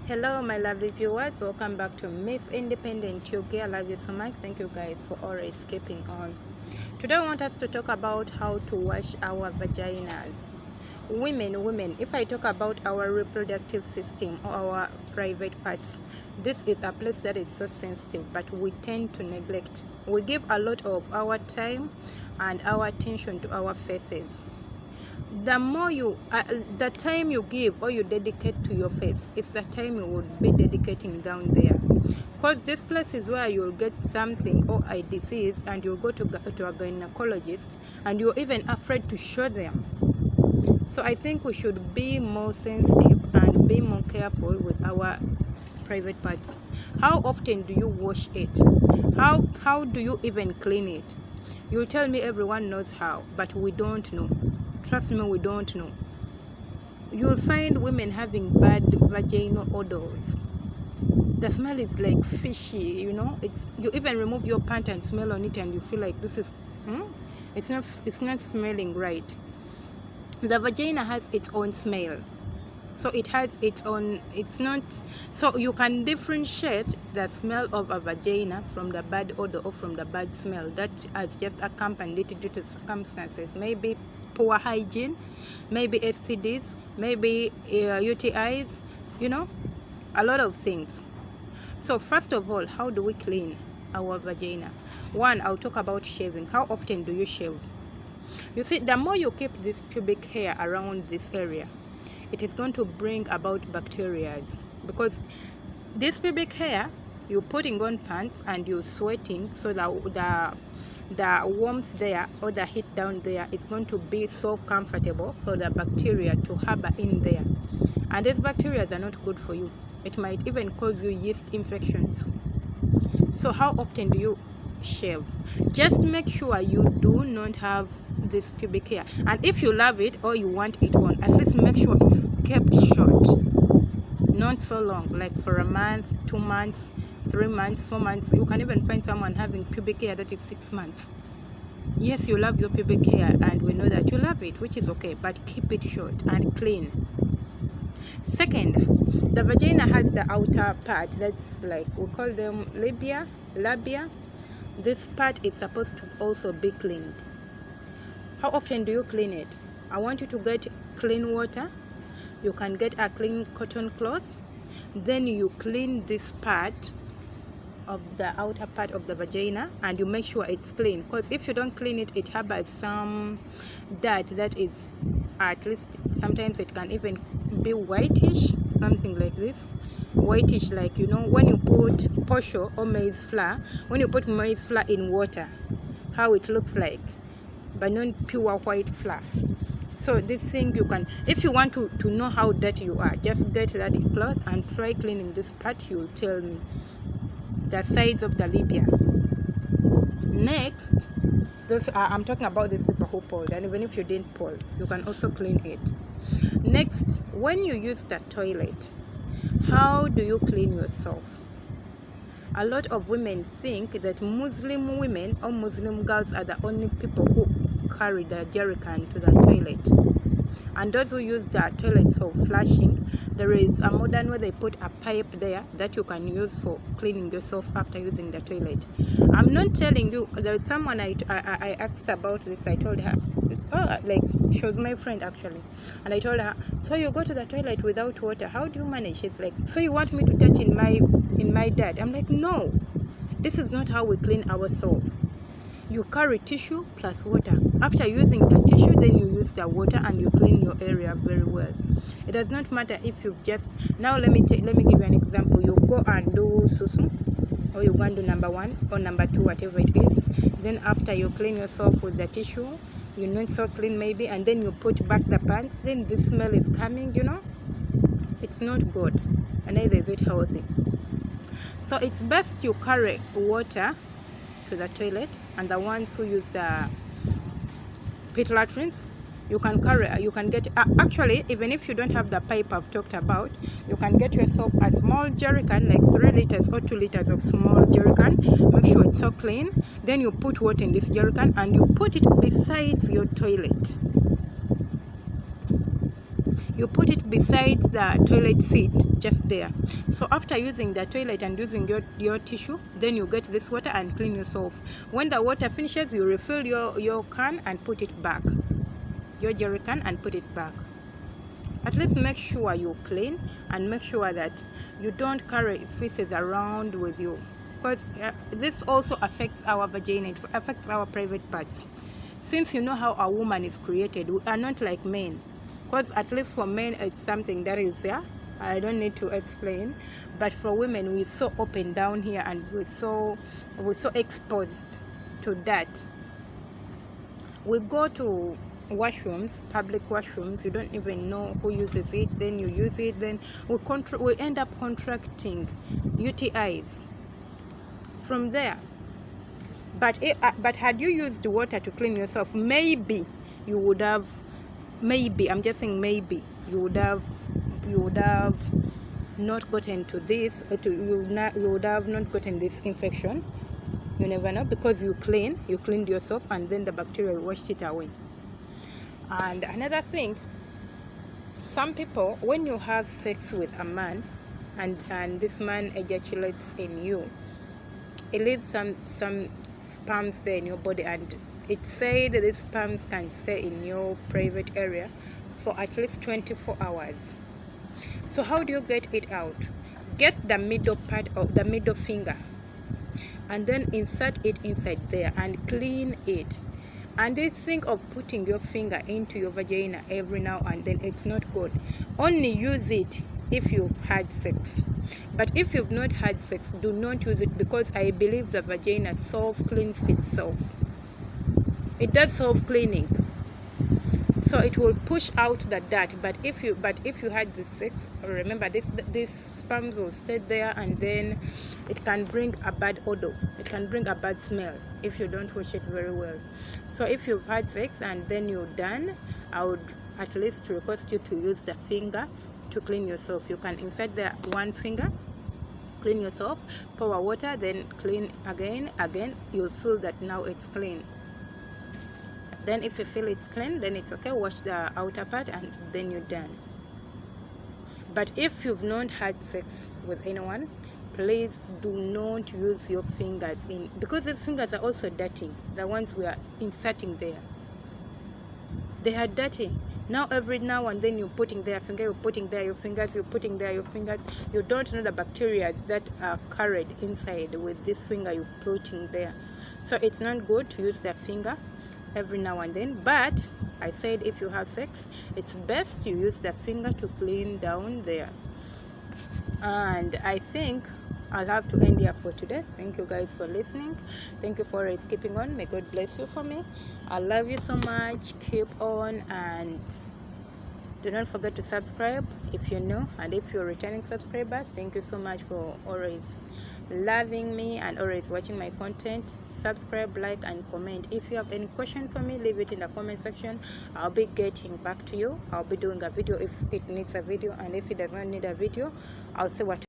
Hello my lovely viewers, welcome back to Miss Independent UK. I love you so much. Thank you guys for always keeping on. Today I want us to talk about how to wash our vaginas. Women, if I talk about our reproductive system or our private parts, this is a place that is so sensitive, but we tend to neglect. We give a lot of our time and our attention to our faces. The more the time you give or you dedicate to your face, it's the time you would be dedicating down there, because this place is where you'll get something or a disease and you'll go to a gynecologist and you're even afraid to show them. So I think we should be more sensitive and be more careful with our private parts. How often do you wash it? How do you even clean it? You tell me everyone knows how, but we don't know. Trust me, we don't know. You'll find women having bad vaginal odors. The smell is like fishy, you know. You even remove your pant and smell on it and you feel like this is it's not smelling right. The vagina has its own smell. So it has its own, so you can differentiate the smell of a vagina from the bad odor or from the bad smell that has just accompanied it due to circumstances, maybe poor hygiene, maybe STDs, maybe UTIs, you know, a lot of things. So first of all, how do we clean our vagina? One, I'll talk about shaving. How often do you shave? You see, the more you keep this pubic hair around this area, it is going to bring about bacteria, because this pubic hair, you're putting on pants and you're sweating, so that the warmth there or the heat down there is going to be so comfortable for the bacteria to harbor in there, and these bacteria are not good for you. It might even cause you yeast infections. So how often do you shave? Just make sure you do not have this pubic hair, and if you love it or you want it on, at least make sure it's kept short, not so long, like for a month, 2 months, 3 months, 4 months. You can even find someone having pubic hair that is 6 months. Yes, you love your pubic hair and we know that you love it, which is okay, but keep it short and clean. Second, the vagina has the outer part that's like, we call them labia. This part is supposed to also be cleaned. How often do you clean it? I want you to get clean water. You can get a clean cotton cloth. Then you clean this part of the outer part of the vagina and you make sure it's clean, because if you don't clean it, it harbors some dirt that is, at least sometimes it can even be whitish, something like this. Whitish, like, you know, when you put posho or maize flour, when you put maize flour in water, how it looks like, but not pure white flour. So this thing, you can, if you want to know how dirty you are, just get that cloth and try cleaning this part. You'll tell me the sides of the labia. Next, those I'm talking about these people who pulled, and even if you didn't pull, you can also clean it. Next, when you use the toilet, how do you clean yourself? A lot of women think that Muslim women or Muslim girls are the only people who carry the jerrycan to the toilet, and those who use the toilets for flushing, there is a modern way they put a pipe there that you can use for cleaning yourself after using the toilet. I'm not telling you. There is someone I asked about this. I told her, oh, like, she was my friend actually, and I told her, so you go to the toilet without water, how do you manage? She's like, so you want me to touch in my dirt? I'm like, no, this is not how we clean ourselves. You carry tissue plus water. After using the tissue, then you use the water and you clean your area very well. It does not matter if you've just, now let me give you an example. You go and do susu, or you go and do number 1 or number 2, whatever it is. Then after you clean yourself with the tissue, you're not so clean maybe, and then you put back the pants, then the smell is coming, you know. It's not good, and neither is it healthy. So it's best you carry water to the toilet, and the ones who use the pit latrines, you can get, actually, even if you don't have the pipe I've talked about, you can get yourself a small jerrycan, like 3 liters or 2 liters of small jerrycan. Make sure it's so clean. Then you put water in this jerrycan and you put it beside your toilet. you put it beside the toilet seat, just there. So after using the toilet and using your tissue, then you get this water and clean yourself. When the water finishes, you refill your can and put it back, your jerry can, and put it back. At least make sure you clean, and make sure that you don't carry feces around with you, because this also affects our vagina, it affects our private parts. Since you know how a woman is created, we are not like men, because at least for men it's something that is there, I don't need to explain, but for women we're so open down here, and we're so exposed to that. We go to washrooms, public washrooms, you don't even know who uses it, then you use it, then we end up contracting UTIs from there. But had you used water to clean yourself, maybe you would have, maybe, I'm just saying maybe, you would have not gotten to this, you would have not gotten this infection. You never know, because you cleaned yourself, and then the bacteria washed it away. And another thing, some people, when you have sex with a man and this man ejaculates in you, it leaves some sperms there in your body, and it's said that these sperms can stay in your private area for at least 24 hours. So how do you get it out? Get the middle part of the middle finger and then insert it inside there and clean it. And they think of putting your finger into your vagina every now and then, it's not good. Only use it if you've had sex. But if you've not had sex, do not use it, because I believe the vagina self-cleans itself. It does self-cleaning. So it will push out the dirt. But if you had the sex, remember this sperms will stay there, and then it can bring a bad odor. It can bring a bad smell if you don't wash it very well. So if you've had sex and then you're done, I would at least request you to use the finger to clean yourself. You can insert the one finger, clean yourself, pour water, then clean again. You'll feel that now it's clean. Then if you feel it's clean, then it's okay, wash the outer part, and then you're done. But if you've not had sex with anyone, please do not use your fingers in, because these fingers are also dirty. The ones we are inserting there, they are dirty. Now every now and then you're putting there your finger, you're putting there your fingers, you're putting there your fingers. You don't know the bacteria that are carried inside with this finger you're putting there. So it's not good to use the finger every now and then. But I said if you have sex, it's best you use the finger to clean down there. And I think I'll have to end here for today. Thank you guys for listening. Thank you for always keeping on. May God bless you for me. I love you so much. Keep on, and do not forget to subscribe if you're new, and if you're a returning subscriber, thank you so much for always loving me and always watching my content. Subscribe, like, and comment. If you have any question for me, leave it in the comment section. I'll be getting back to you. I'll be doing a video if it needs a video, and if it does not need a video, I'll see what